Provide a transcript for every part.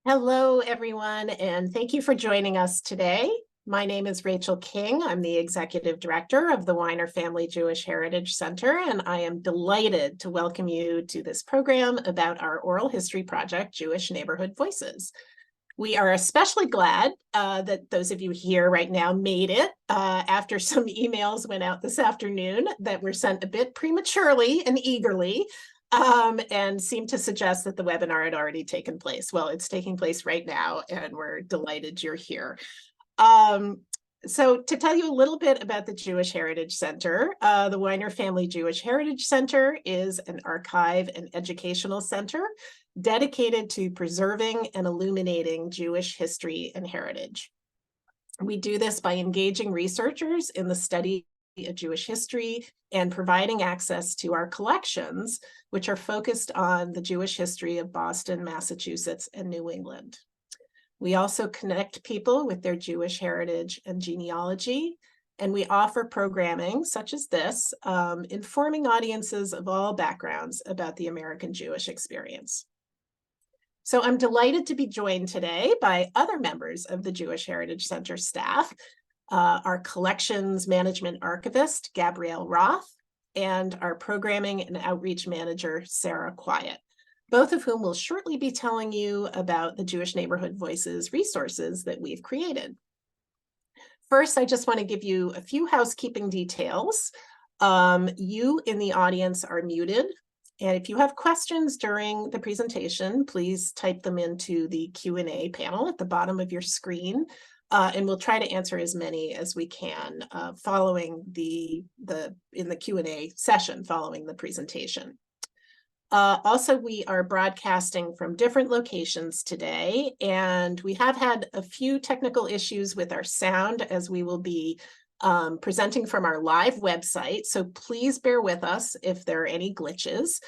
Hello, everyone, and thank you for joining us today. My name is Rachel King. I'm the Executive Director of the Wyner Family Jewish Heritage Center, and I am delighted to welcome you to this program about our oral history project, Jewish Neighborhood Voices. We are especially glad that those of you here right now made it after some emails went out this afternoon that were sent a bit prematurely and eagerly. And seemed to suggest that the webinar had already taken place. Well, it's taking place right now, and we're delighted you're here. So to tell you a little bit about the Jewish Heritage Center, the Wyner Family Jewish Heritage Center is an archive and educational center dedicated to preserving and illuminating Jewish history and heritage. We do this by engaging researchers in the study of Jewish history and providing access to our collections, which are focused on the Jewish history of Boston, Massachusetts, and New England. We also connect people with their Jewish heritage and genealogy, and we offer programming such as this, informing audiences of all backgrounds about the American Jewish experience. So I'm delighted to be joined today by other members of the Jewish Heritage Center staff, our collections management archivist, Gabrielle Roth, and our programming and outreach manager, Sarah Quiet, both of whom will shortly be telling you about the Jewish Neighborhood Voices resources that we've created. First, I just want to give you a few housekeeping details. You in the audience are muted. And if you have questions during the presentation, please type them into the Q&A panel at the bottom of your screen. And we'll try to answer as many as we can following in the Q&A session following the presentation. Also, we are broadcasting from different locations today, and we have had a few technical issues with our sound as we will be presenting from our live website. So please bear with us if there are any glitches.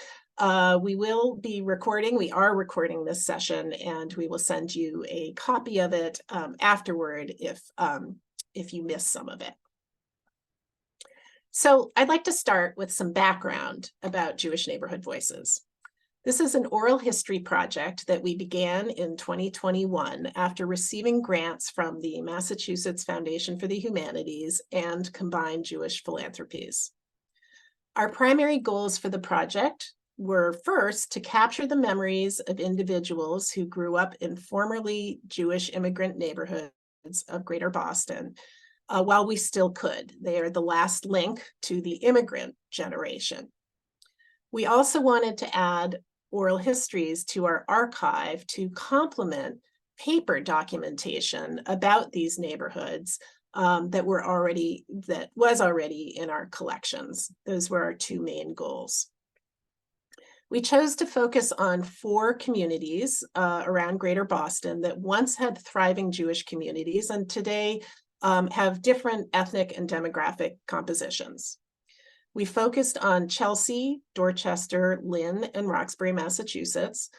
We will be recording, we are recording this session, and we will send you a copy of it afterward if you miss some of it. So I'd like to start with some background about Jewish Neighborhood Voices. This is an oral history project that we began in 2021 after receiving grants from the Massachusetts Foundation for the Humanities and Combined Jewish Philanthropies. Our primary goals for the project were first to capture the memories of individuals who grew up in formerly Jewish immigrant neighborhoods of Greater Boston while we still could. They are the last link to the immigrant generation. We also wanted to add oral histories to our archive to complement paper documentation about these neighborhoods that was already in our collections. Those were our two main goals. We chose to focus on 4 communities around Greater Boston that once had thriving Jewish communities and today have different ethnic and demographic compositions. We focused on Chelsea, Dorchester, Lynn, and Roxbury, Massachusetts,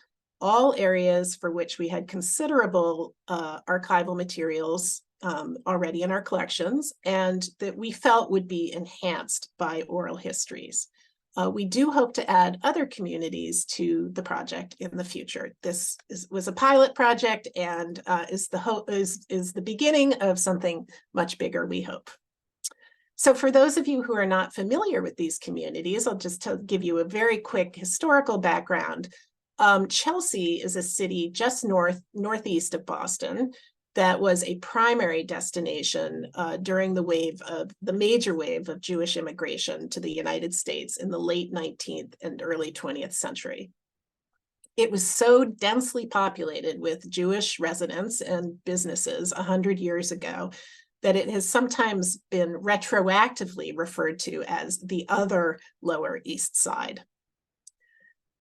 all areas for which we had considerable archival materials already in our collections and that we felt would be enhanced by oral histories. We do hope to add other communities to the project in the future. This was a pilot project and is the beginning of something much bigger, we hope. So for those of you who are not familiar with these communities, I'll just give you a very quick historical background. Chelsea is a city just northeast of Boston that was a primary destination during the major wave of Jewish immigration to the United States in the late 19th and early 20th century. It was so densely populated with Jewish residents and businesses 100 years ago that it has sometimes been retroactively referred to as the other Lower East Side.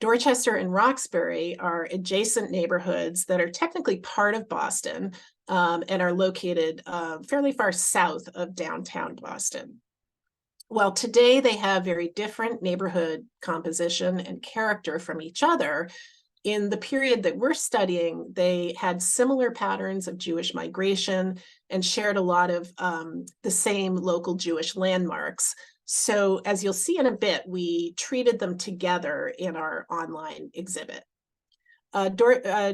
Dorchester and Roxbury are adjacent neighborhoods that are technically part of Boston and are located fairly far south of downtown Boston. Well, today they have very different neighborhood composition and character from each other. In the period that we're studying, they had similar patterns of Jewish migration and shared a lot of the same local Jewish landmarks. So as you'll see in a bit, we treated them together in our online exhibit.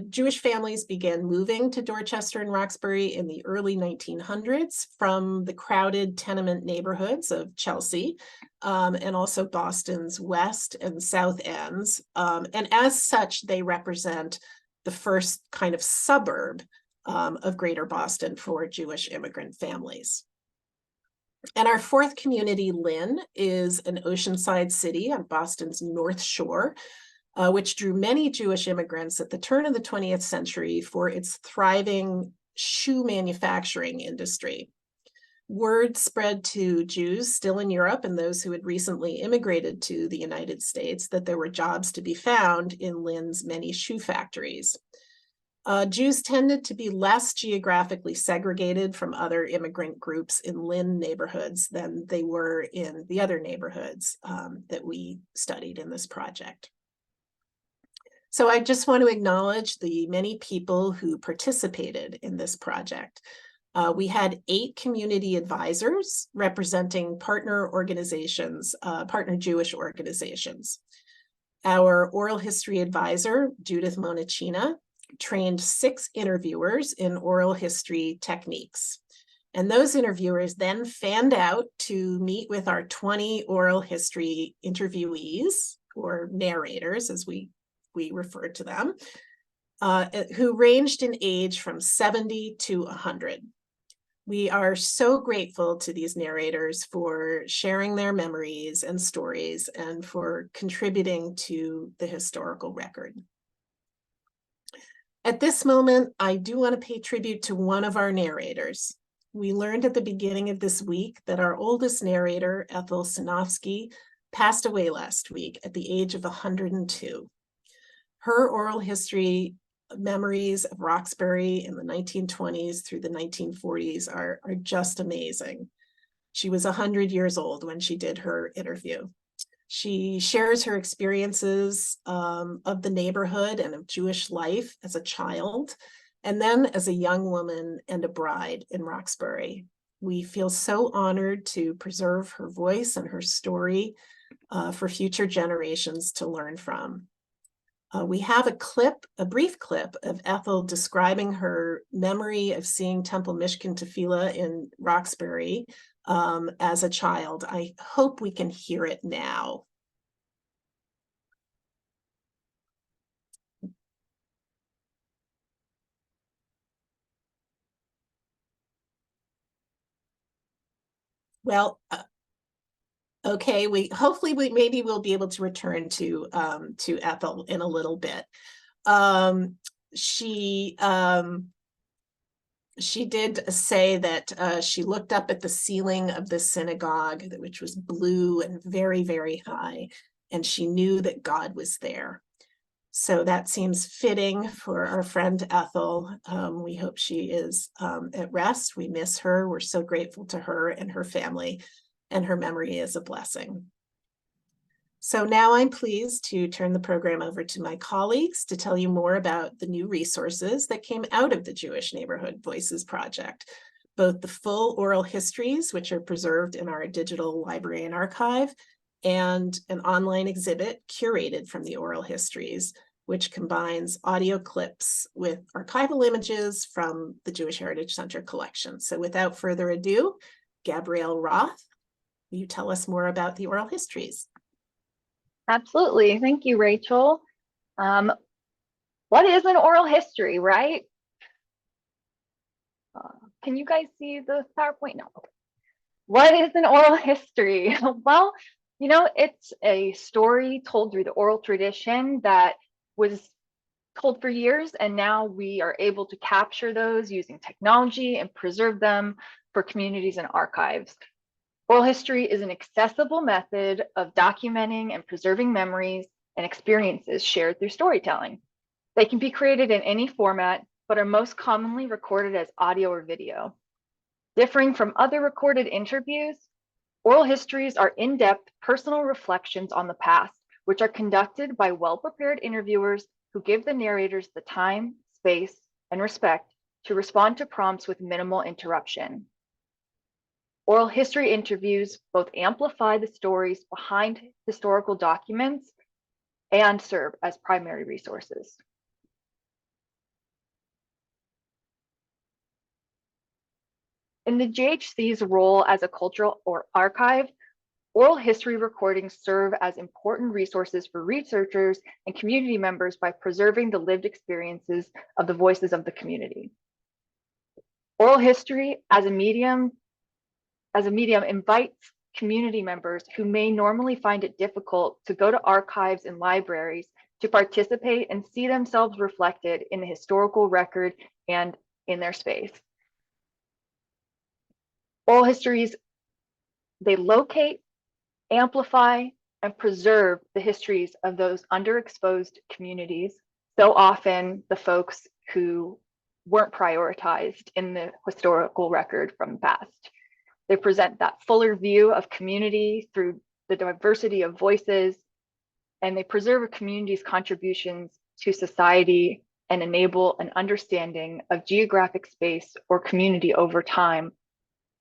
Jewish families began moving to Dorchester and Roxbury in the early 1900s from the crowded tenement neighborhoods of Chelsea, and also Boston's west and south ends. And as such, they represent the first kind of suburb of Greater Boston for Jewish immigrant families. And our fourth community, Lynn, is an oceanside city on Boston's North Shore, which drew many Jewish immigrants at the turn of the 20th century for its thriving shoe manufacturing industry. Word spread to Jews still in Europe and those who had recently immigrated to the United States that there were jobs to be found in Lynn's many shoe factories. Jews tended to be less geographically segregated from other immigrant groups in Lynn neighborhoods than they were in the other neighborhoods that we studied in this project. So I just want to acknowledge the many people who participated in this project. We had 8 community advisors representing partner organizations, partner Jewish organizations. Our oral history advisor, Judith Monachina, trained 6 interviewers in oral history techniques. And those interviewers then fanned out to meet with our 20 oral history interviewees, or narrators, as we refer to them, who ranged in age from 70 to 100. We are so grateful to these narrators for sharing their memories and stories and for contributing to the historical record. At this moment, I do want to pay tribute to one of our narrators. We learned at the beginning of this week that our oldest narrator, Ethel Sinofsky, passed away last week at the age of 102. Her oral history memories of Roxbury in the 1920s through the 1940s are just amazing. She was 100 years old when she did her interview. She shares her experiences of the neighborhood and of Jewish life as a child, and then as a young woman and a bride in Roxbury. We feel so honored to preserve her voice and her story for future generations to learn from. We have a brief clip of Ethel describing her memory of seeing Temple Mishkan Tefillah in Roxbury as a child. I hope we can hear it now. Well, okay, maybe we'll be able to return to Ethel in a little bit. She did say that she looked up at the ceiling of the synagogue, which was blue and very, very high, and she knew that God was there. So that seems fitting for our friend Ethel. We hope she is at rest. We miss her. We're so grateful to her and her family, and her memory is a blessing. So now I'm pleased to turn the program over to my colleagues to tell you more about the new resources that came out of the Jewish Neighborhood Voices project, both the full oral histories, which are preserved in our digital library and archive, and an online exhibit curated from the oral histories, which combines audio clips with archival images from the Jewish Heritage Center collection. So without further ado, Gabrielle Roth, will you tell us more about the oral histories? Absolutely. Thank you, Rachel. What is an oral history, right? Can you guys see the PowerPoint? No. What is an oral history? Well, you know, it's a story told through the oral tradition that was told for years, and now we are able to capture those using technology and preserve them for communities and archives. Oral history is an accessible method of documenting and preserving memories and experiences shared through storytelling. They can be created in any format, but are most commonly recorded as audio or video. Differing from other recorded interviews, oral histories are in-depth personal reflections on the past, which are conducted by well-prepared interviewers who give the narrators the time, space, and respect to respond to prompts with minimal interruption. Oral history interviews both amplify the stories behind historical documents and serve as primary resources. In the GHC's role as a cultural or archive, oral history recordings serve as important resources for researchers and community members by preserving the lived experiences of the voices of the community. Oral history as a medium invites community members who may normally find it difficult to go to archives and libraries to participate and see themselves reflected in the historical record and in their space. Oral histories, they locate, amplify, and preserve the histories of those underexposed communities, so often the folks who weren't prioritized in the historical record from the past. They present that fuller view of community through the diversity of voices, and they preserve a community's contributions to society and enable an understanding of geographic space or community over time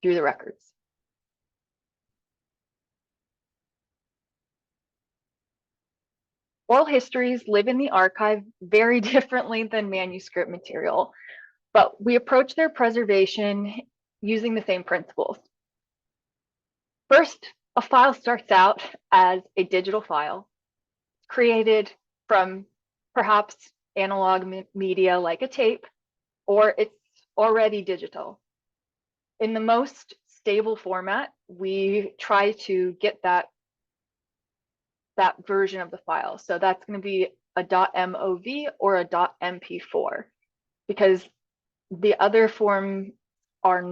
through the records. Oral histories live in the archive very differently than manuscript material, but we approach their preservation using the same principles. First, a file starts out as a digital file created from perhaps analog media like a tape, or it's already digital. In the most stable format, we try to get that version of the file. So that's going to be a .mov or a .mp4, because the other forms are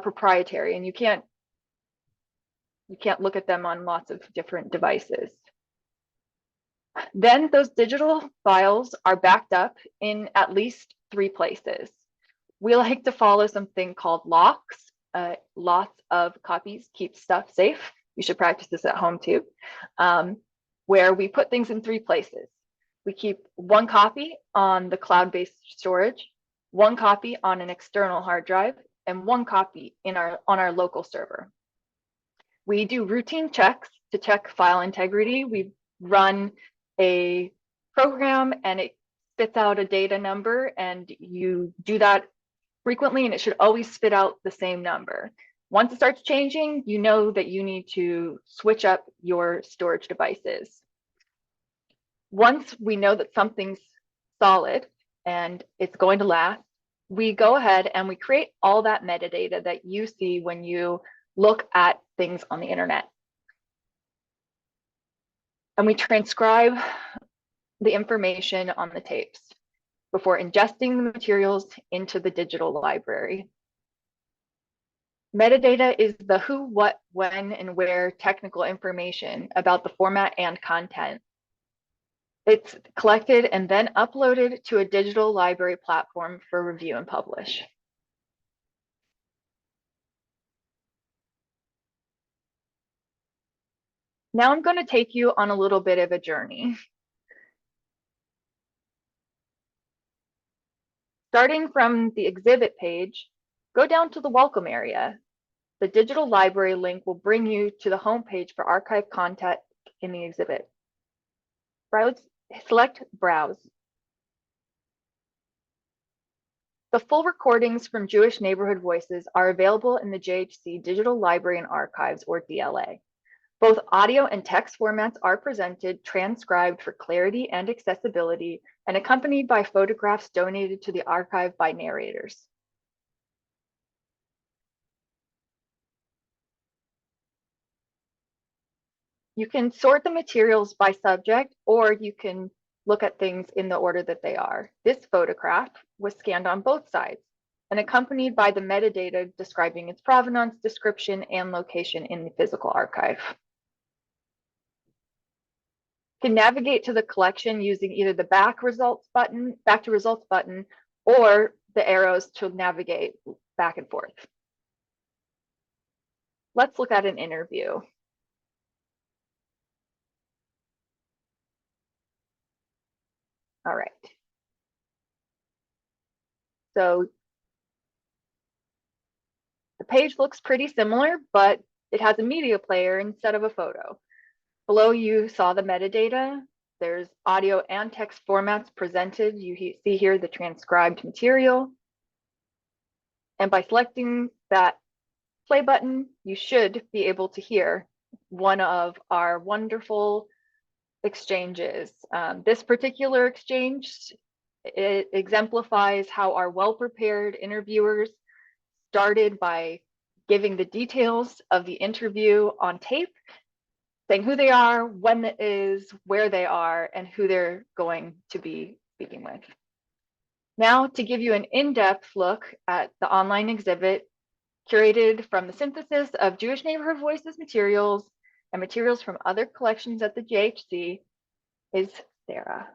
proprietary, and you can't look at them on lots of different devices. Then those digital files are backed up in at least 3 places. We like to follow something called locks. Lots of copies keep stuff safe. You should practice this at home too. Where we put things in 3 places. We keep 1 copy on the cloud-based storage, 1 copy on an external hard drive, and 1 copy on our local server. We do routine checks to check file integrity. We run a program and it spits out a data number, and you do that frequently and it should always spit out the same number. Once it starts changing, you know that you need to switch up your storage devices. Once we know that something's solid and it's going to last, we go ahead and we create all that metadata that you see when you look at things on the internet. And we transcribe the information on the tapes before ingesting the materials into the digital library. Metadata is the who, what, when, and where technical information about the format and content. It's collected and then uploaded to a digital library platform for review and publish. Now I'm going to take you on a little bit of a journey. Starting from the exhibit page, go down to the welcome area. The digital library link will bring you to the homepage for archive content in the exhibit. Select Browse. The full recordings from Jewish Neighborhood Voices are available in the JHC Digital Library and Archives, or DLA. Both audio and text formats are presented, transcribed for clarity and accessibility, and accompanied by photographs donated to the archive by narrators. You can sort the materials by subject, or you can look at things in the order that they are. This photograph was scanned on both sides and accompanied by the metadata describing its provenance, description, and location in the physical archive. You can navigate to the collection using either the back to results button, or the arrows to navigate back and forth. Let's look at an interview. All right. So the page looks pretty similar, but it has a media player instead of a photo. Below you saw the metadata. There's audio and text formats presented. You see here the transcribed material. And by selecting that play button, you should be able to hear one of our wonderful exchanges. This particular exchange, it exemplifies how our well-prepared interviewers started by giving the details of the interview on tape, saying who they are, when it is, where they are, and who they're going to be speaking with. Now, to give you an in-depth look at the online exhibit, curated from the synthesis of Jewish Neighborhood Voices materials and materials from other collections at the JHC, is Sarah.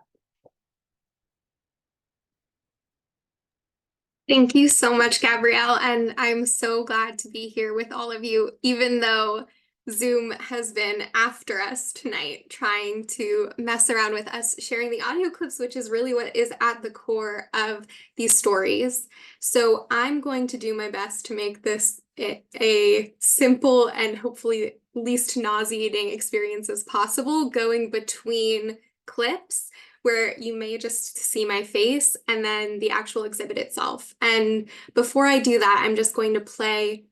Thank you so much, Gabrielle, and I'm so glad to be here with all of you, even though Zoom has been after us tonight, trying to mess around with us, sharing the audio clips, which is really what is at the core of these stories. So I'm going to do my best to make this a simple and hopefully least nauseating experience as possible, going between clips where you may just see my face and then the actual exhibit itself. And before I do that, I'm just going to play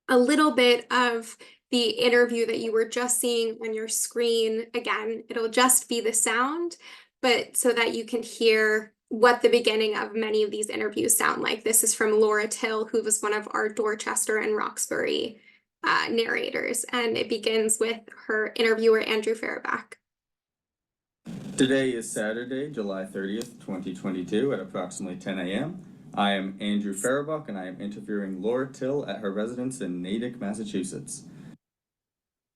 a little bit of the interview that you were just seeing on your screen. Again, it'll just be the sound, but so that you can hear what the beginning of many of these interviews sound like. This is from Laura Till, who was one of our Dorchester and Roxbury narrators, and it begins with her interviewer, Andrew Fairback. Today is Saturday, July 30th, 2022 at approximately 10 a.m. I am Andrew Faribuck and I am interviewing Laura Till at her residence in Natick, Massachusetts.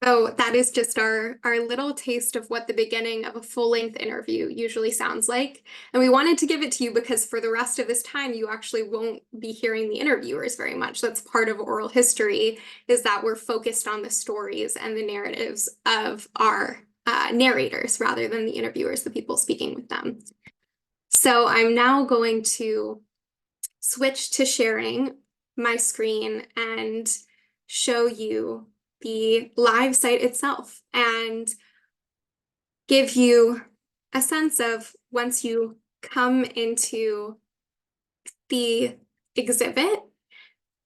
So that is just our little taste of what the beginning of a full-length interview usually sounds like. And we wanted to give it to you because for the rest of this time, you actually won't be hearing the interviewers very much. That's part of oral history, is that we're focused on the stories and the narratives of our narrators rather than the interviewers, the people speaking with them. So I'm now going to switch to sharing my screen and show you the live site itself and give you a sense of, once you come into the exhibit,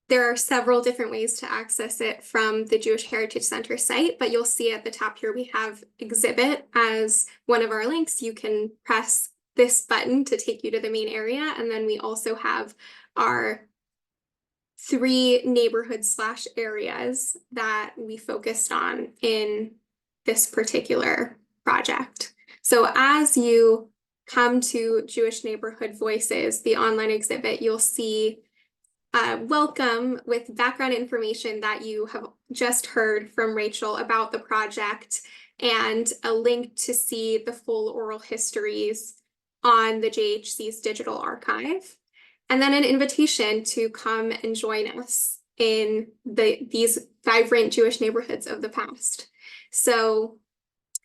there are several different ways to access it from the Jewish Heritage Center site, but you'll see at the top here we have exhibit as one of our links. You can press this button to take you to the main area, and then we also have our 3 neighborhood/areas that we focused on in this particular project. So as you come to Jewish Neighborhood Voices, the online exhibit, you'll see welcome with background information that you have just heard from Rachel about the project, and a link to see the full oral histories on the JHC's digital archive, and then an invitation to come and join us in these vibrant Jewish neighborhoods of the past. So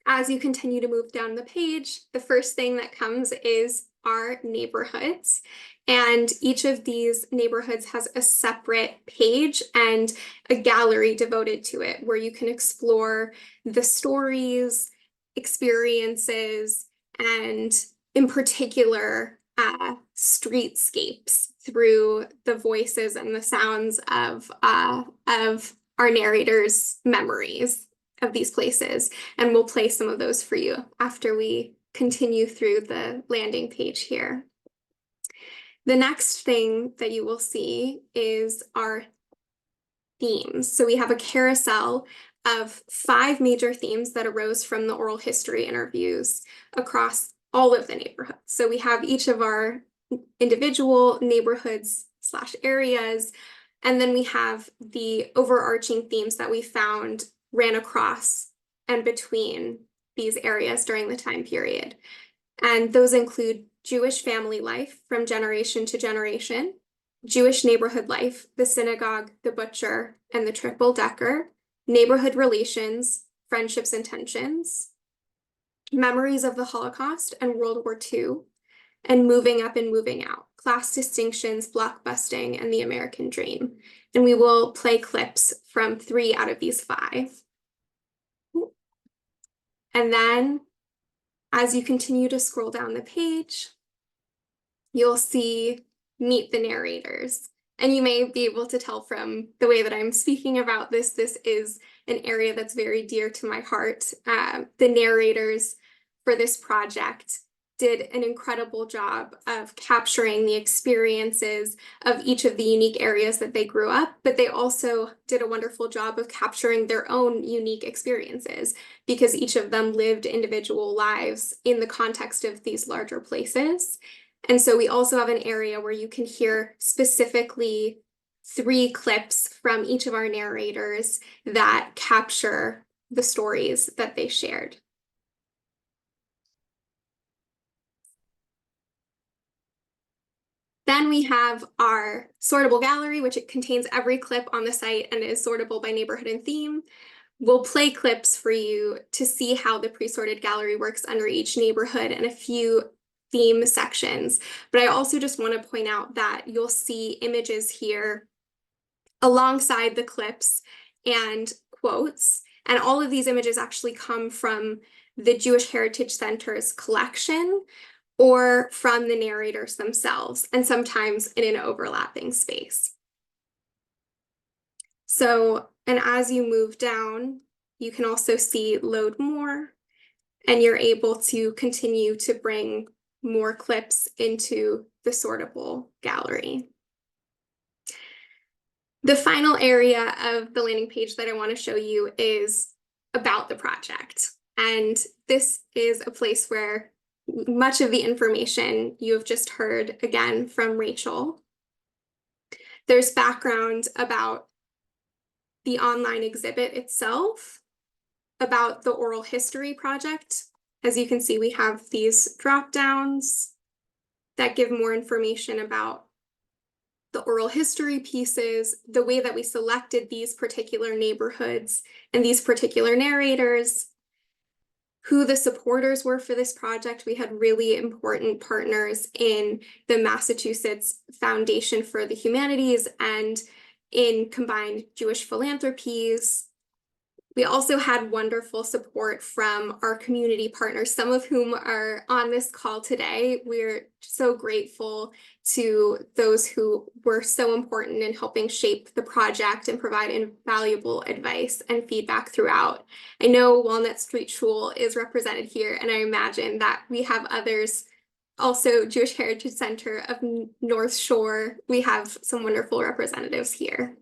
as you continue to move down the page, the first thing that comes is our neighborhoods. And each of these neighborhoods has a separate page and a gallery devoted to it, where you can explore the stories, experiences, and in particular, streetscapes through the voices and the sounds of our narrators' memories of these places. And we'll play some of those for you after we continue through the landing page here. The next thing that you will see is our themes. So we have a carousel of 5 major themes that arose from the oral history interviews across all of the neighborhoods. So we have each of our individual neighborhoods/areas, and then we have the overarching themes that we found ran across and between these areas during the time period. And those include Jewish family life from generation to generation, Jewish neighborhood life, the synagogue, the butcher, and the triple-decker, neighborhood relations, friendships and tensions, memories of the Holocaust and World War II, and moving up and moving out, class distinctions, blockbusting, and the American dream. And we will play clips from 3 out of these 5. And then as you continue to scroll down the page, you'll see Meet the Narrators. And you may be able to tell from the way that I'm speaking about this, this is an area that's very dear to my heart. The narrators for this project did an incredible job of capturing the experiences of each of the unique areas that they grew up, but they also did a wonderful job of capturing their own unique experiences because each of them lived individual lives in the context of these larger places. And so we also have an area where you can hear specifically 3 clips from each of our narrators that capture the stories that they shared. Then we have our sortable gallery, which it contains every clip on the site and is sortable by neighborhood and theme. We'll play clips for you to see how the pre-sorted gallery works under each neighborhood and a few theme sections. But I also just want to point out that you'll see images here alongside the clips and quotes. And all of these images actually come from the Jewish Heritage Center's collection or from the narrators themselves, and sometimes in an overlapping space. So, and as you move down, you can also see load more, and you're able to continue to bring more clips into the sortable gallery. The final area of the landing page that I want to show you is about the project. And this is a place where much of the information you have just heard again from Rachel. There's background about the online exhibit itself, about the oral history project. As you can see, we have these drop downs that give more information about the oral history pieces, the way that we selected these particular neighborhoods and these particular narrators, who the supporters were for this project. We had really important partners in the Massachusetts Foundation for the Humanities and in Combined Jewish Philanthropies. We also had wonderful support from our community partners, some of whom are on this call today. We're so grateful to those who were so important in helping shape the project and provide invaluable advice and feedback throughout. I know Walnut Street Shul is represented here, and I imagine that we have others. Also, Jewish Heritage Center of North Shore, we have some wonderful representatives here.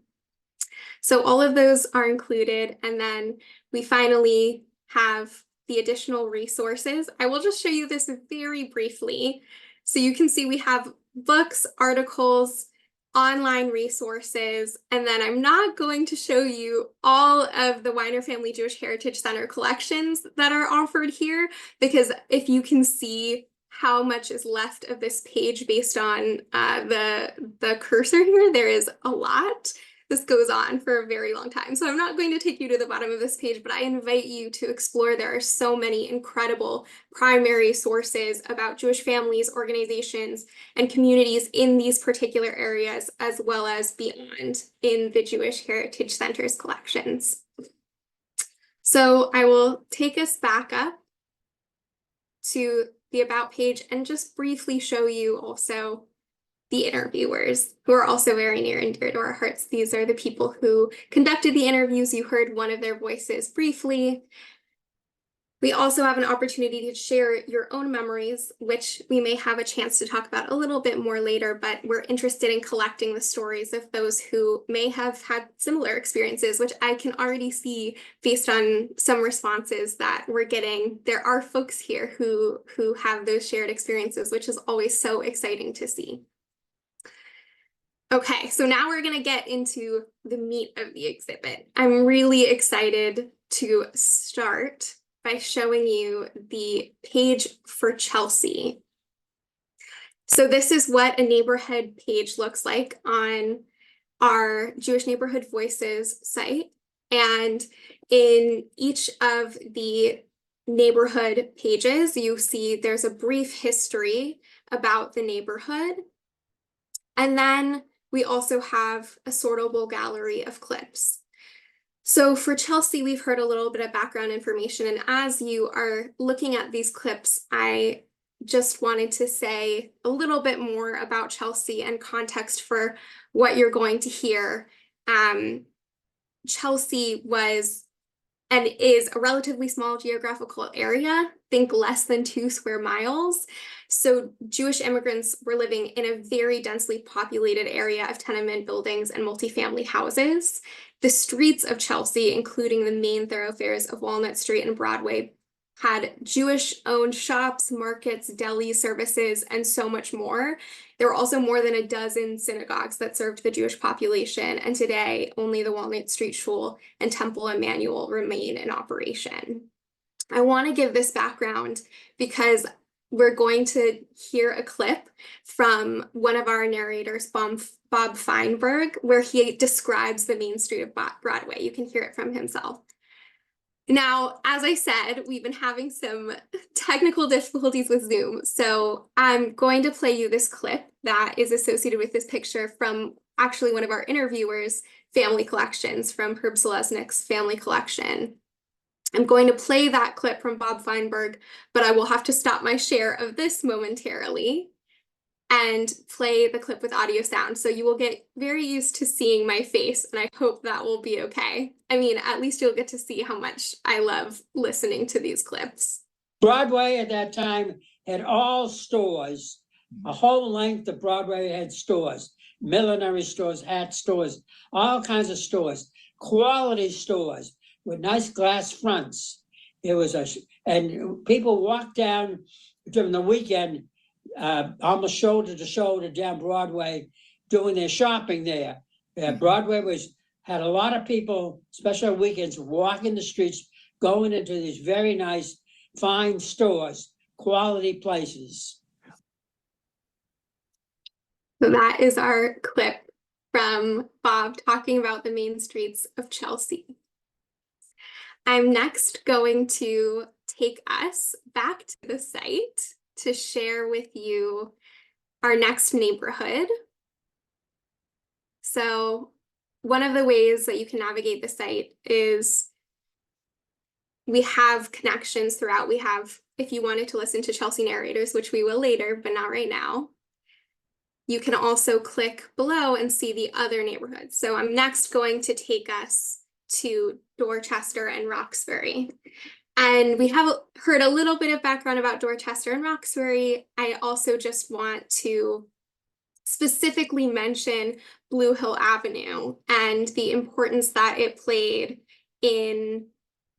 So all of those are included, and then we finally have the additional resources. I will just show you this very briefly. So you can see we have books, articles, online resources, and then I'm not going to show you all of the Wyner Family Jewish Heritage Center collections that are offered here, because if you can see how much is left of this page based on the cursor here, there is a lot. This goes on for a very long time. So I'm not going to take you to the bottom of this page, but I invite you to explore. There are so many incredible primary sources about Jewish families, organizations, and communities in these particular areas, as well as beyond in the Jewish Heritage Center's collections. So I will take us back up to the About page and just briefly show you also the interviewers, who are also very near and dear to our hearts. These are the people who conducted the interviews. You heard one of their voices briefly. We also have an opportunity to share your own memories, which we may have a chance to talk about a little bit more later, but we're interested in collecting the stories of those who may have had similar experiences, which I can already see based on some responses that we're getting. There are folks here who have those shared experiences, which is always so exciting to see. Okay, so now we're going to get into the meat of the exhibit. I'm really excited to start by showing you the page for Chelsea. So this is what a neighborhood page looks like on our Jewish Neighborhood Voices site. And in each of the neighborhood pages, you see there's a brief history about the neighborhood. And then we also have a sortable gallery of clips. So for Chelsea, we've heard a little bit of background information. And as you are looking at these clips, I just wanted to say a little bit more about Chelsea and context for what you're going to hear. Chelsea was and is a relatively small geographical area, think less than 2 square miles. So Jewish immigrants were living in a very densely populated area of tenement buildings and multifamily houses. The streets of Chelsea, including the main thoroughfares of Walnut Street and Broadway, had Jewish-owned shops, markets, deli services, and so much more. There were also more than a dozen synagogues that served the Jewish population, and today only the Walnut Street Shul and Temple Emmanuel remain in operation. I want to give this background because we're going to hear a clip from one of our narrators, Bob Feinberg, where he describes the main street of Broadway. You can hear it from himself. Now, as I said, we've been having some technical difficulties with Zoom, so I'm going to play you this clip that is associated with this picture from actually one of our interviewers' family collections, from Herb Selesnik's family collection. I'm going to play that clip from Bob Feinberg, but I will have to stop my share of this momentarily and play the clip with audio sound. So you will get very used to seeing my face, and I hope that will be okay. I mean, at least you'll get to see how much I love listening to these clips. Broadway at that time had all stores. A whole length of Broadway had stores, millinery stores, hat stores, all kinds of stores, quality stores with nice glass fronts. It was and people walked down during the weekend, almost shoulder to shoulder down Broadway, doing their shopping there. Broadway had a lot of people, especially on weekends, walking the streets, going into these very nice, fine stores, quality places. So that is our clip from Bob talking about the main streets of Chelsea. I'm next going to take us back to the site to share with you our next neighborhood. So one of the ways that you can navigate the site is we have connections throughout. We have, if you wanted to listen to Chelsea narrators, which we will later, but not right now, you can also click below and see the other neighborhoods. So I'm next going to take us to Dorchester and Roxbury. And we have heard a little bit of background about Dorchester and Roxbury. I also just want to specifically mention Blue Hill Avenue and the importance that it played in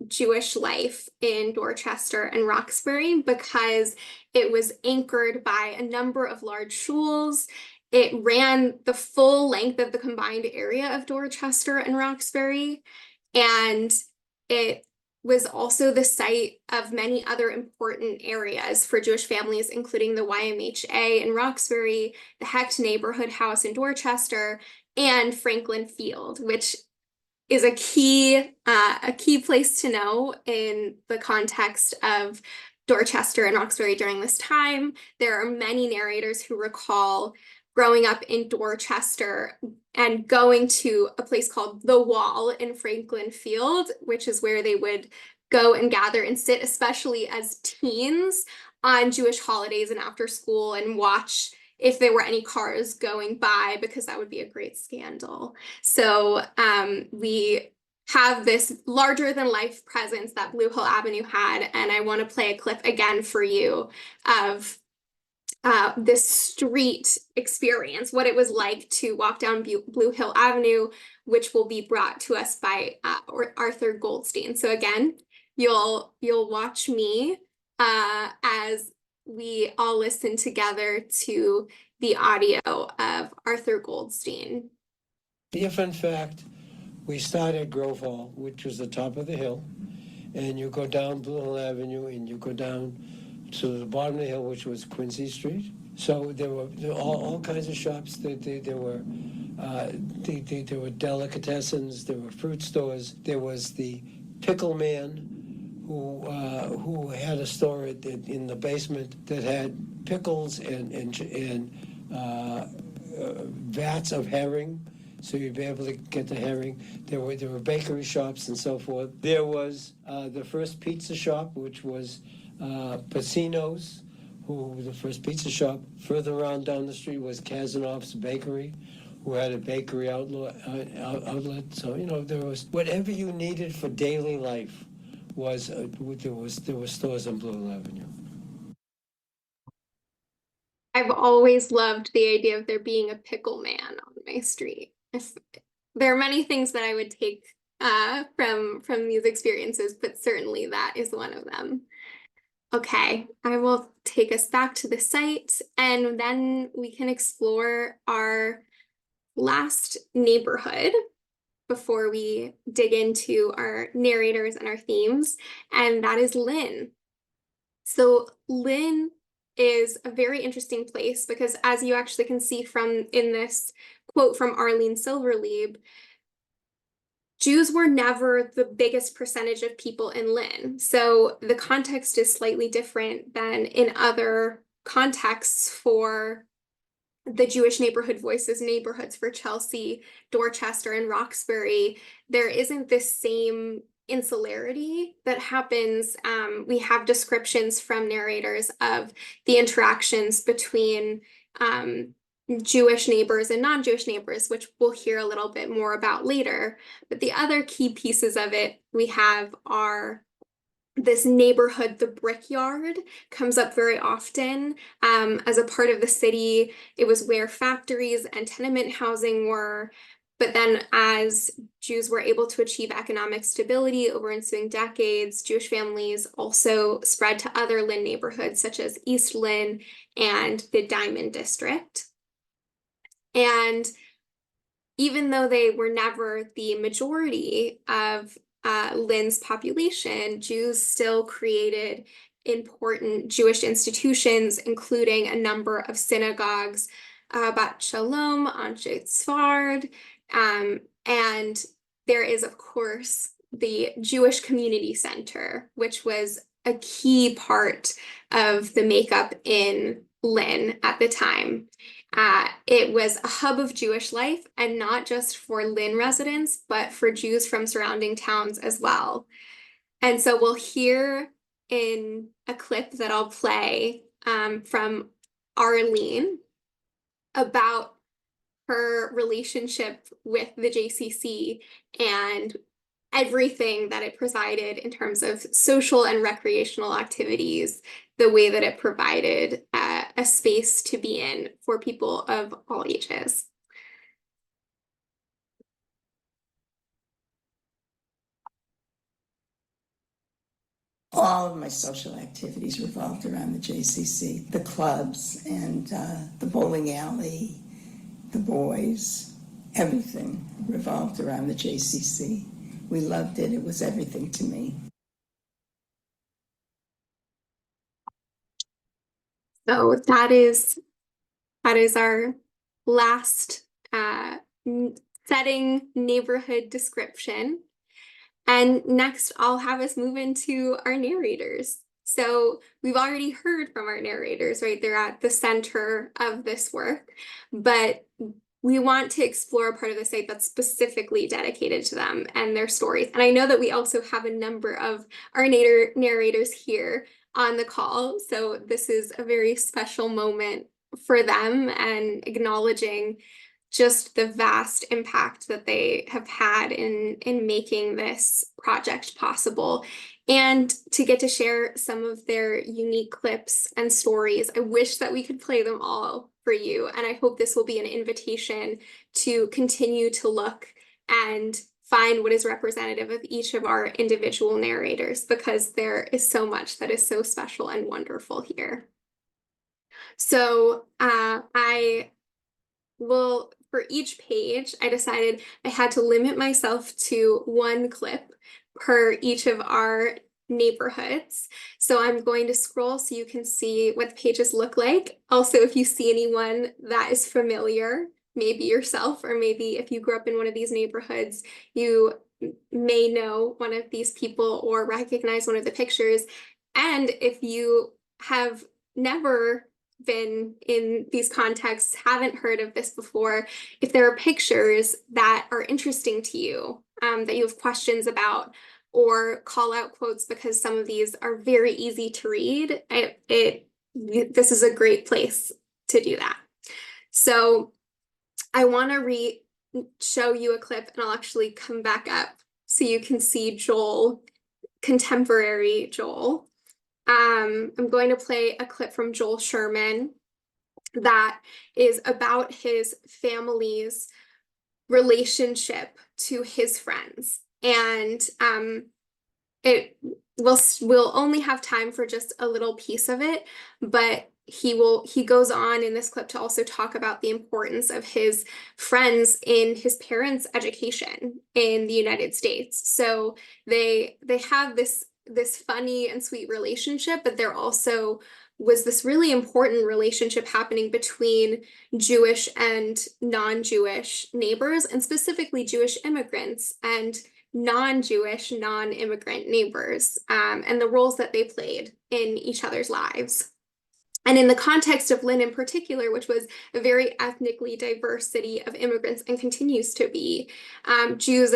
Jewish life in Dorchester and Roxbury, because it was anchored by a number of large shuls. It ran the full length of the combined area of Dorchester and Roxbury, and it was also the site of many other important areas for Jewish families, including the YMHA in Roxbury, the Hecht Neighborhood House in Dorchester, and Franklin Field, which is a key place to know in the context of Dorchester and Roxbury during this time. There are many narrators who recall growing up in Dorchester and going to a place called The Wall in Franklin Field, which is where they would go and gather and sit, especially as teens, on Jewish holidays and after school, and watch if there were any cars going by, because that would be a great scandal. So we have this larger than life presence that Blue Hill Avenue had, and I want to play a clip again for you of this street experience, what it was like to walk down Blue Hill Avenue, which will be brought to us by Arthur Goldstein. So again, you'll watch me as we all listen together to the audio of Arthur Goldstein. Yeah, fun fact, we started at Grove Hall, which was the top of the hill, and you go down Blue Hill Avenue and you go down to the bottom of the hill, which was Quincy Street. So there were all kinds of shops. There were delicatessens, there were fruit stores. There was the pickle man who had a store in the basement that had pickles and vats of herring, so you'd be able to get the herring. There were bakery shops and so forth. There was the first pizza shop, which was Pacino's, who the first pizza shop. Further on down the street was Kazanoff's Bakery, who had a bakery outlet. So, you know, there was whatever you needed for daily life was there were stores on Blue Avenue. I've always loved the idea of there being a pickle man on my street. There are many things that I would take from these experiences, but certainly that is one of them. Okay, I will take us back to the site, and then we can explore our last neighborhood before we dig into our narrators and our themes, and that is Lynn. So Lynn is a very interesting place because, as you actually can see from in this quote from Arlene Silverlieb, Jews were never the biggest percentage of people in Lynn. So the context is slightly different than in other contexts for the Jewish neighborhood voices, neighborhoods for Chelsea, Dorchester, and Roxbury. There isn't this same insularity that happens. We have descriptions from narrators of the interactions between Jewish neighbors and non-Jewish neighbors, which we'll hear a little bit more about later. But the other key pieces of it we have are this neighborhood, the Brickyard, comes up very often as a part of the city. It was where factories and tenement housing were. But then as Jews were able to achieve economic stability over ensuing decades, Jewish families also spread to other Lynn neighborhoods, such as East Lynn and the Diamond District. And even though they were never the majority of Lynn's population, Jews still created important Jewish institutions, including a number of synagogues, Bat Shalom, Anshe Tzfard, and there is, of course, the Jewish Community Center, which was a key part of the makeup in Lynn at the time. It was a hub of Jewish life, and not just for Lynn residents, but for Jews from surrounding towns as well. And so we'll hear in a clip that I'll play from Arlene about her relationship with the JCC and everything that it provided in terms of social and recreational activities, the way that it provided a space to be in for people of all ages. All of my social activities revolved around the JCC, the clubs and the bowling alley, the boys, everything revolved around the JCC. We loved it. It was everything to me. So that is our last setting neighborhood description. And next, I'll have us move into our narrators. So we've already heard from our narrators, right? They're at the center of this work, but we want to explore a part of the site that's specifically dedicated to them and their stories. And I know that we also have a number of our narrators here on the call. So this is a very special moment for them and acknowledging just the vast impact that they have had in making this project possible, and to get to share some of their unique clips and stories. I wish that we could play them all for you, and I hope this will be an invitation to continue to look and find what is representative of each of our individual narrators, because there is so much that is so special and wonderful here. So for each page, I decided I had to limit myself to one clip per each of our neighborhoods. So I'm going to scroll so you can see what the pages look like. Also, if you see anyone that is familiar, maybe yourself, or maybe if you grew up in one of these neighborhoods, you may know one of these people or recognize one of the pictures. And if you have never been in these contexts, haven't heard of this before, if there are pictures that are interesting to you, that you have questions about, or call out quotes because some of these are very easy to read, it this is a great place to do that. So I want to show you a clip, and I'll actually come back up so you can see Joel, contemporary Joel. I'm going to play a clip from Joel Sherman that is about his family's relationship to his friends. And we'll only have time for just a little piece of it, but he goes on in this clip to also talk about the importance of his friends in his parents' education in the United States. So they have this funny and sweet relationship, but there also was this really important relationship happening between Jewish and non-Jewish neighbors, and specifically Jewish immigrants and non-Jewish, non-immigrant neighbors, and the roles that they played in each other's lives. And in the context of Lynn in particular, which was a very ethnically diverse city of immigrants and continues to be, Jews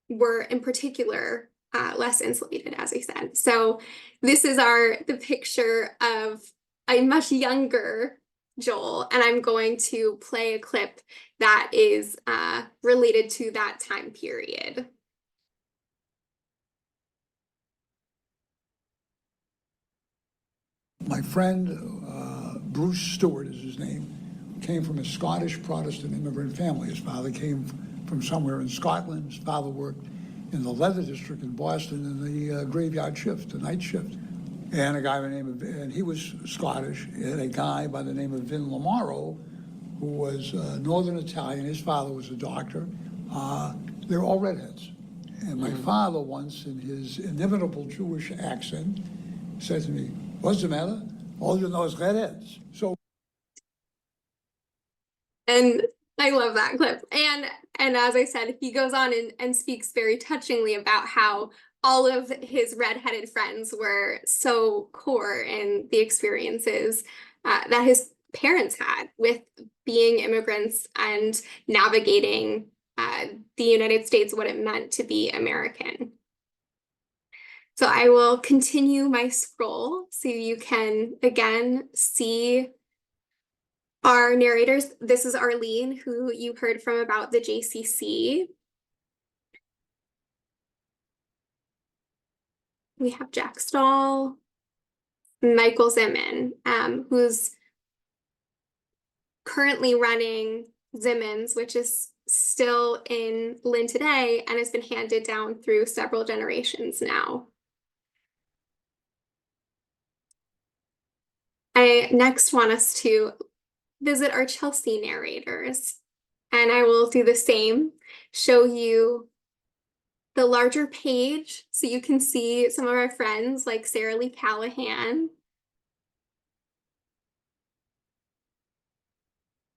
were in particular less insulated, as I said. So this is the picture of a much younger Joel, and I'm going to play a clip that is related to that time period. My friend, Bruce Stewart is his name, came from a Scottish Protestant immigrant family. His father came from somewhere in Scotland. His father worked in the leather district in Boston in the graveyard shift, the night shift. And a guy by the name of, and he was Scottish, and a guy by the name of Vin Lamaro, who was Northern Italian. His father was a doctor. They're all redheads. And my father once, in his inimitable Jewish accent, said to me, "What's the matter? All you know is redheads." So. And I love that clip. And as I said, he goes on and speaks very touchingly about how all of his redheaded friends were so core in the experiences that his parents had with being immigrants and navigating the United States, what it meant to be American. So I will continue my scroll so you can again see our narrators. This is Arlene, who you heard from about the JCC. We have Jack Stahl, Michael Zimmern, who's currently running Zimmern's, which is still in Lynn today and has been handed down through several generations now. I next want us to visit our Chelsea narrators, and I will do the same, show you the larger page so you can see some of our friends like Sarah Lee Callahan.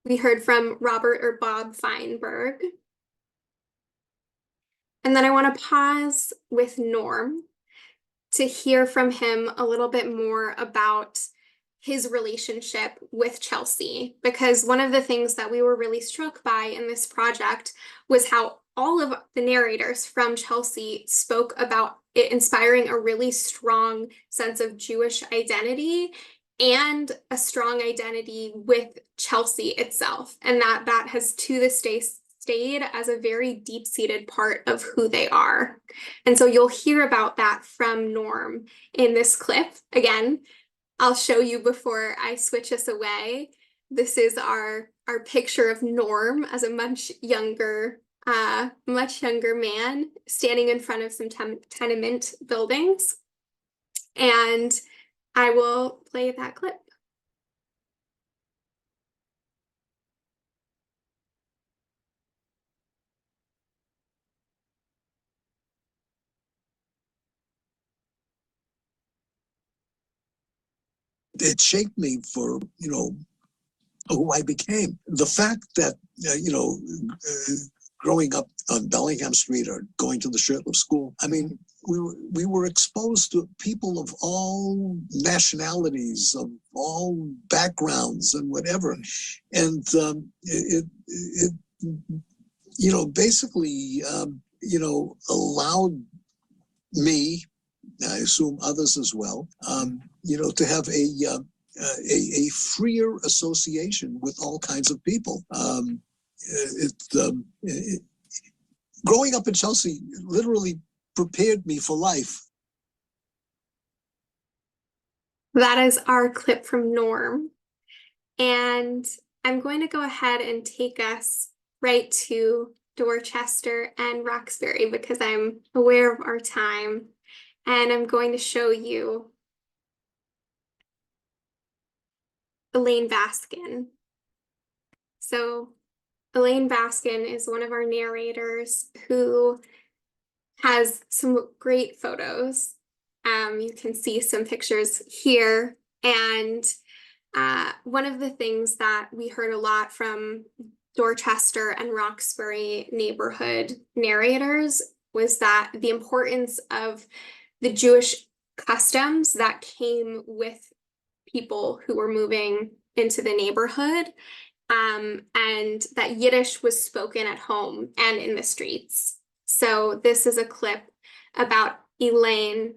We heard from Robert or Bob Feinberg. And then I want to pause with Norm to hear from him a little bit more about his relationship with Chelsea, because one of the things that we were really struck by in this project was how all of the narrators from Chelsea spoke about it inspiring a really strong sense of Jewish identity and a strong identity with Chelsea itself, and that has to this day stayed as a very deep-seated part of who they are. And so you'll hear about that from Norm in this clip. Again, I'll show you before I switch us away. This is our picture of Norm as a much younger man standing in front of some tenement buildings. And I will play that clip. It shaped me for, who I became. The fact that, growing up on Bellingham Street or going to the Shirtliff School, I mean, we were exposed to people of all nationalities, of all backgrounds and whatever. And it basically, allowed me, I assume others as well, to have a freer association with all kinds of people. Growing up in Chelsea literally prepared me for life. That is our clip from Norm. And I'm going to go ahead and take us right to Dorchester and Roxbury because I'm aware of our time. And I'm going to show you Elaine Baskin. So Elaine Baskin is one of our narrators who has some great photos. You can see some pictures here. And one of the things that we heard a lot from Dorchester and Roxbury neighborhood narrators was that the importance of the Jewish customs that came with people who were moving into the neighborhood, and that Yiddish was spoken at home and in the streets. So this is a clip about Elaine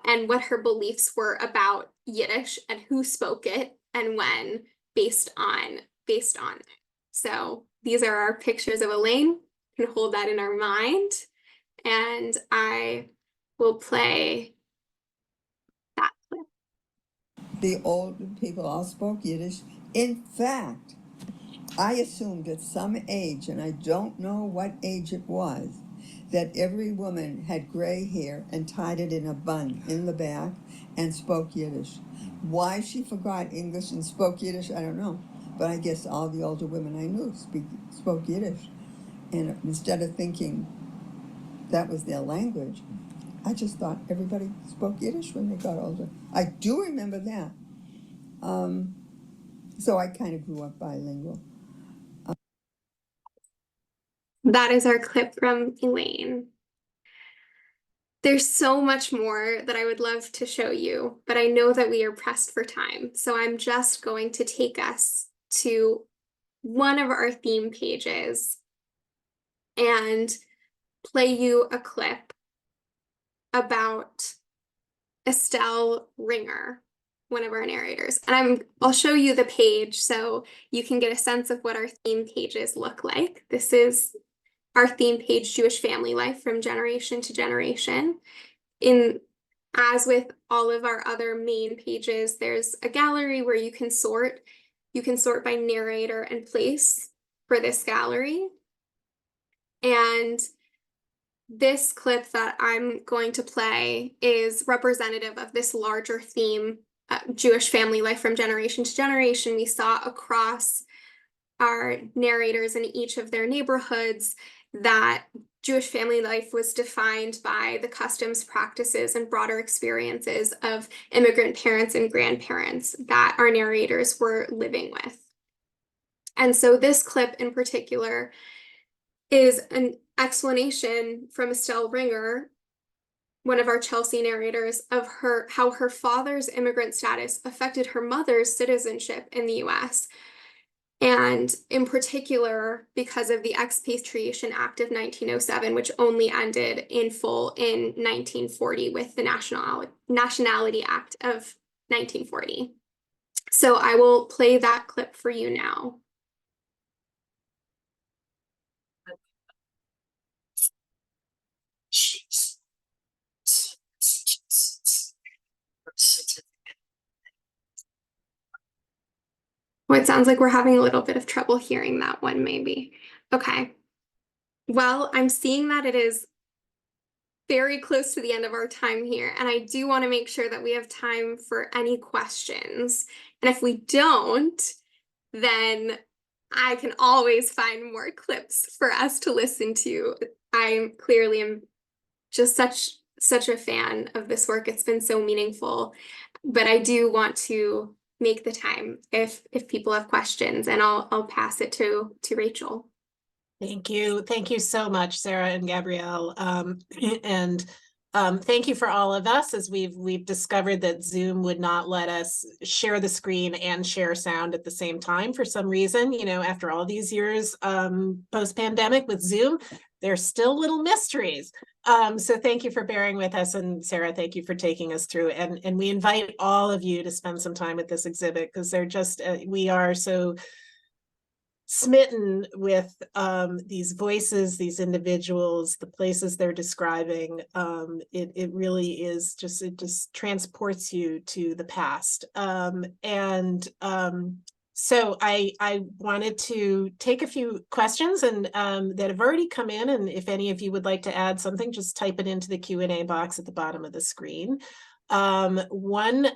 and what her beliefs were about Yiddish and who spoke it and when, based on it. So these are our pictures of Elaine. We can hold that in our mind, and I will play that clip. The older people all spoke Yiddish. In fact, I assumed at some age, and I don't know what age it was, that every woman had gray hair and tied it in a bun in the back and spoke Yiddish. Why she forgot English and spoke Yiddish, I don't know. But I guess all the older women I knew spoke Yiddish. And instead of thinking that was their language, I just thought everybody spoke Yiddish when they got older. I do remember that. So I kind of grew up bilingual. That is our clip from Elaine. There's so much more that I would love to show you, but I know that we are pressed for time. So I'm just going to take us to one of our theme pages and play you a clip about Estelle Ringer, one of our narrators. And I'll show you the page so you can get a sense of what our theme pages look like. This is our theme page, Jewish Family Life from Generation to Generation. As with all of our other main pages, there's a gallery where you can sort. You can sort by narrator and place for this gallery. And this clip that I'm going to play is representative of this larger theme, Jewish family life from generation to generation. We saw across our narrators in each of their neighborhoods that Jewish family life was defined by the customs, practices, and broader experiences of immigrant parents and grandparents that our narrators were living with. And so this clip in particular is an explanation from Estelle Ringer, one of our Chelsea narrators, of how her father's immigrant status affected her mother's citizenship in the US. And in particular, because of the Expatriation Act of 1907, which only ended in full in 1940 with the Nationality Act of 1940. So I will play that clip for you now. Well, it sounds like we're having a little bit of trouble hearing that one, maybe. Okay. Well, I'm seeing that it is very close to the end of our time here, and I do want to make sure that we have time for any questions. And if we don't, then I can always find more clips for us to listen to. I clearly am just such a fan of this work. It's been so meaningful, but I do want to make the time if people have questions, and I'll pass it to Rachel. Thank you. Thank you so much, Sarah and Gabrielle. Thank you for all of us, as we've discovered that Zoom would not let us share the screen and share sound at the same time for some reason, after all these years post-pandemic with Zoom. They're still little mysteries. So thank you for bearing with us, and Sarah, thank you for taking us through. And we invite all of you to spend some time at this exhibit, because they're just, we are so smitten with these voices, these individuals, the places they're describing. It really is just, it just transports you to the past. So I wanted to take a few questions and that have already come in, and if any of you would like to add something, just type it into the Q&A box at the bottom of the screen. Howard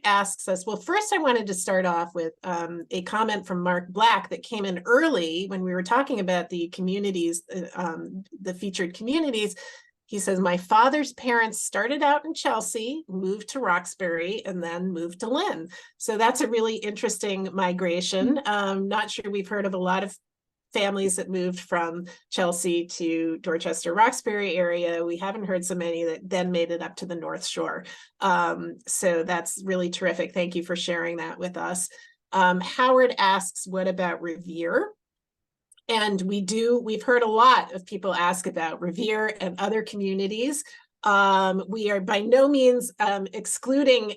asks us, well, first I wanted to start off with a comment from Mark Black that came in early when we were talking about the communities, the featured communities. He says, my father's parents started out in Chelsea, moved to Roxbury, and then moved to Lynn. So that's a really interesting migration. Not sure we've heard of a lot of families that moved from Chelsea to Dorchester, Roxbury area. We haven't heard so many that then made it up to the North Shore. So that's really terrific. Thank you for sharing that with us. Howard asks, what about Revere? And we've heard a lot of people ask about Revere and other communities. We are by no means excluding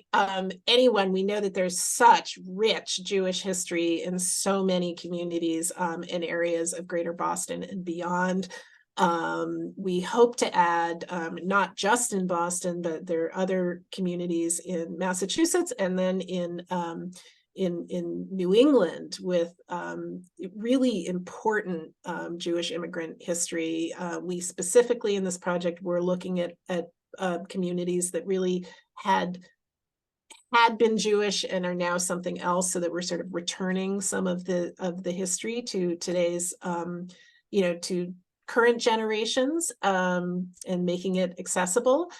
anyone. We know that there's such rich Jewish history in so many communities in areas of Greater Boston and beyond. We hope to add not just in Boston, but there are other communities in Massachusetts and then in New England with really important Jewish immigrant history. We specifically in this project, we're looking at communities that really had been Jewish and are now something else, so that we're sort of returning some of the history to today's, to current generations and making it accessible.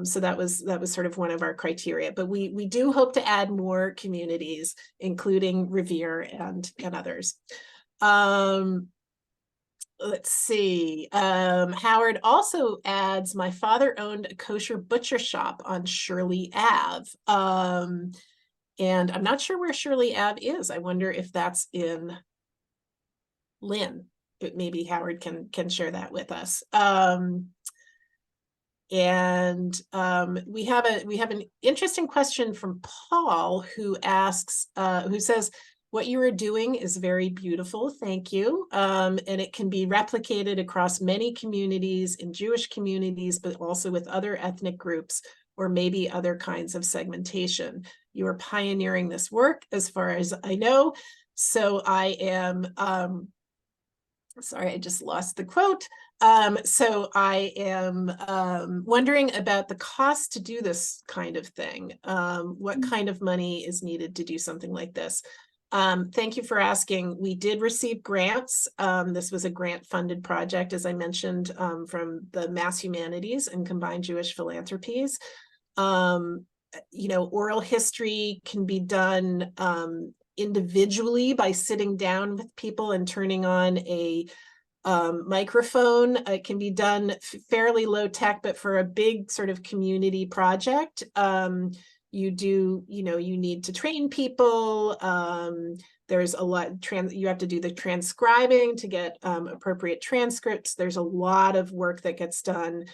So that was sort of one of our criteria, but we do hope to add more communities, including Revere and others. Let's see. Howard also adds, my father owned a kosher butcher shop on Shirley Ave. And I'm not sure where Shirley Ave is. I wonder if that's in Lynn, but maybe Howard can share that with us. And we have an interesting question from Paul, who asks, who says, what you are doing is very beautiful, thank you. And it can be replicated across many communities, in Jewish communities, but also with other ethnic groups, or maybe other kinds of segmentation. You are pioneering this work as far as I know. So I am, sorry, I just lost the quote. So I am wondering about the cost to do this kind of thing. What kind of money is needed to do something like this? Thank you for asking. We did receive grants. This was a grant-funded project, as I mentioned, from the Mass Humanities and Combined Jewish Philanthropies. Oral history can be done individually by sitting down with people and turning on a microphone. It can be done fairly low tech, but for a big sort of community project, you need to train people. There's a lot, you have to do the transcribing to get appropriate transcripts. There's a lot of work that gets done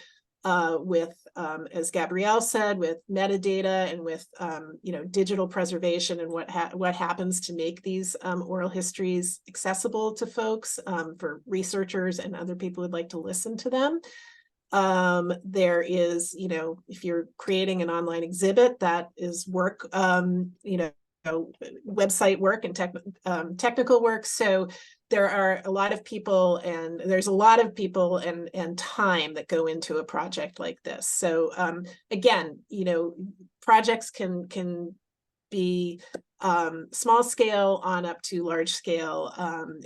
with, as Gabrielle said, with metadata and with, digital preservation and what happens to make these oral histories accessible to folks, for researchers and other people who'd like to listen to them. There is, if you're creating an online exhibit, that is work, website work and technical work. So there are a lot of people, and there's a lot of people and time that go into a project like this. So again, projects can be small scale on up to large scale.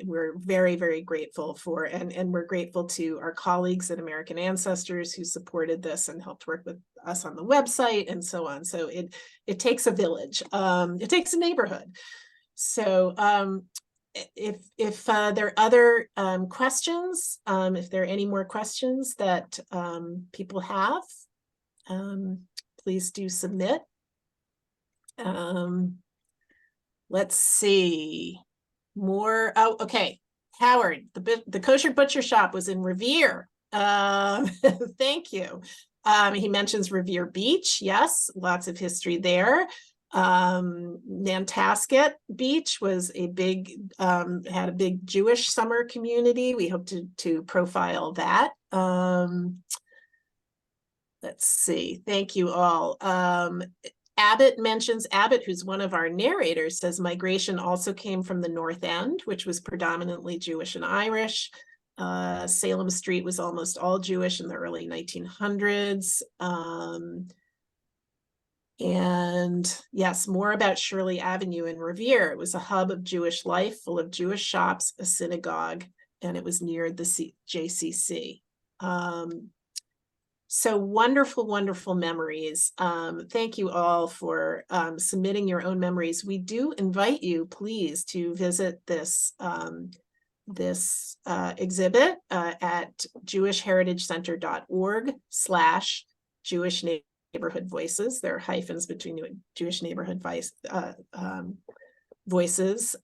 We're very, very grateful for, and we're grateful to our colleagues at American Ancestors who supported this and helped work with us on the website and so on. So it takes a village, it takes a neighborhood. So if there are other questions, if there are any more questions that people have, please do submit. Let's see more. Oh, okay. Howard, the kosher butcher shop was in Revere. Thank you. He mentions Revere Beach. Yes, lots of history there. Nantasket Beach was a big, had a big Jewish summer community. We hope to profile that. Let's see. Thank you all. Abbott mentions, Abbott, who's one of our narrators, says migration also came from the North End, which was predominantly Jewish and Irish. Salem Street was almost all Jewish in the early 1900s. And yes, more about Shirley Avenue in Revere. It was a hub of Jewish life, full of Jewish shops, a synagogue, and it was near the JCC. So wonderful, wonderful memories. Thank you all for submitting your own memories. We do invite you, please, to visit this exhibit at jewishheritagecenter.org/Jewish Neighborhood Voices. There are hyphens between Jewish Neighborhood Voices.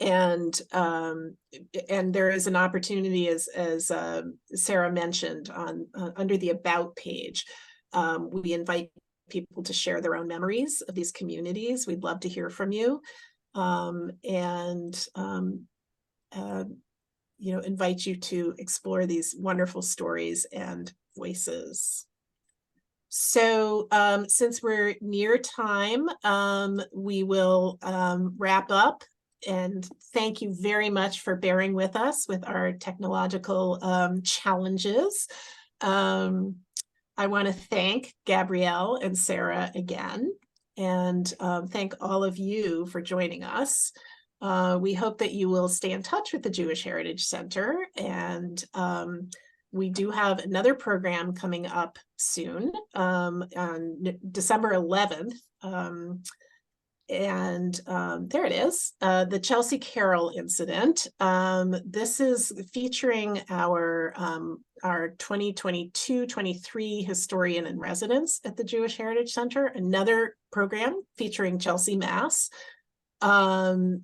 And there is an opportunity, as Sarah mentioned, on under the About page. We invite people to share their own memories of these communities. We'd love to hear from you, invite you to explore these wonderful stories and voices. So since we're near time, we will wrap up. And thank you very much for bearing with us with our technological challenges. I want to thank Gabrielle and Sarah again, and thank all of you for joining us. We hope that you will stay in touch with the Jewish Heritage Center, and we do have another program coming up soon on December 11th. There it is, the Chelsea Carroll incident. This is featuring our 2022-23 historian in residence at the Jewish Heritage Center, another program featuring Chelsea Mass. Our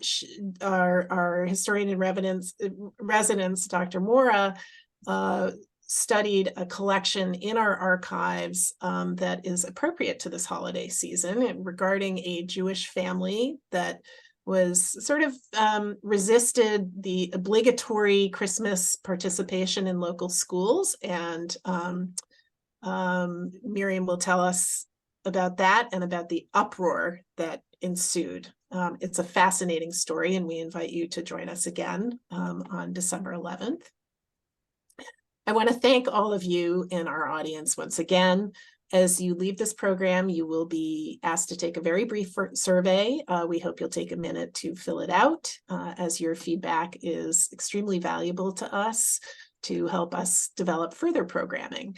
historian in residence, Dr. Mora, studied a collection in our archives that is appropriate to this holiday season regarding a Jewish family that was sort of resisted the obligatory Christmas participation in local schools. And Miriam will tell us about that and about the uproar that ensued. It's a fascinating story, and we invite you to join us again on December 11th. I want to thank all of you in our audience once again. As you leave this program, you will be asked to take a very brief survey. We hope you'll take a minute to fill it out, as your feedback is extremely valuable to us to help us develop further programming.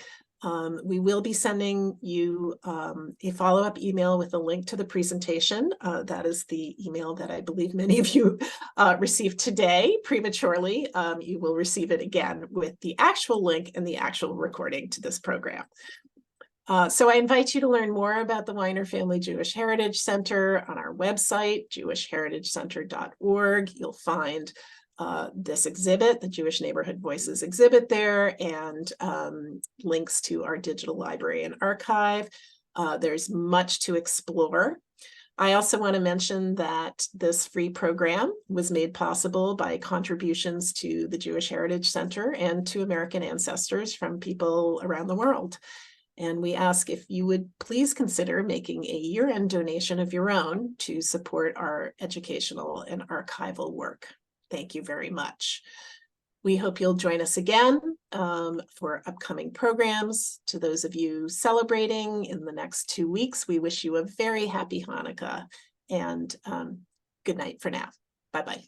We will be sending you a follow-up email with a link to the presentation. That is the email that I believe many of you received today prematurely. You will receive it again with the actual link and the actual recording to this program. So I invite you to learn more about the Wyner Family Jewish Heritage Center on our website, jewishheritagecenter.org. You'll find this exhibit, the Jewish Neighborhood Voices exhibit there, and links to our digital library and archive. There's much to explore. I also want to mention that this free program was made possible by contributions to the Jewish Heritage Center and to American ancestors from people around the world. And we ask if you would please consider making a year-end donation of your own to support our educational and archival work. Thank you very much. We hope you'll join us again for upcoming programs. To those of you celebrating in the next 2 weeks, we wish you a very happy Hanukkah, and good night for now. Bye-bye.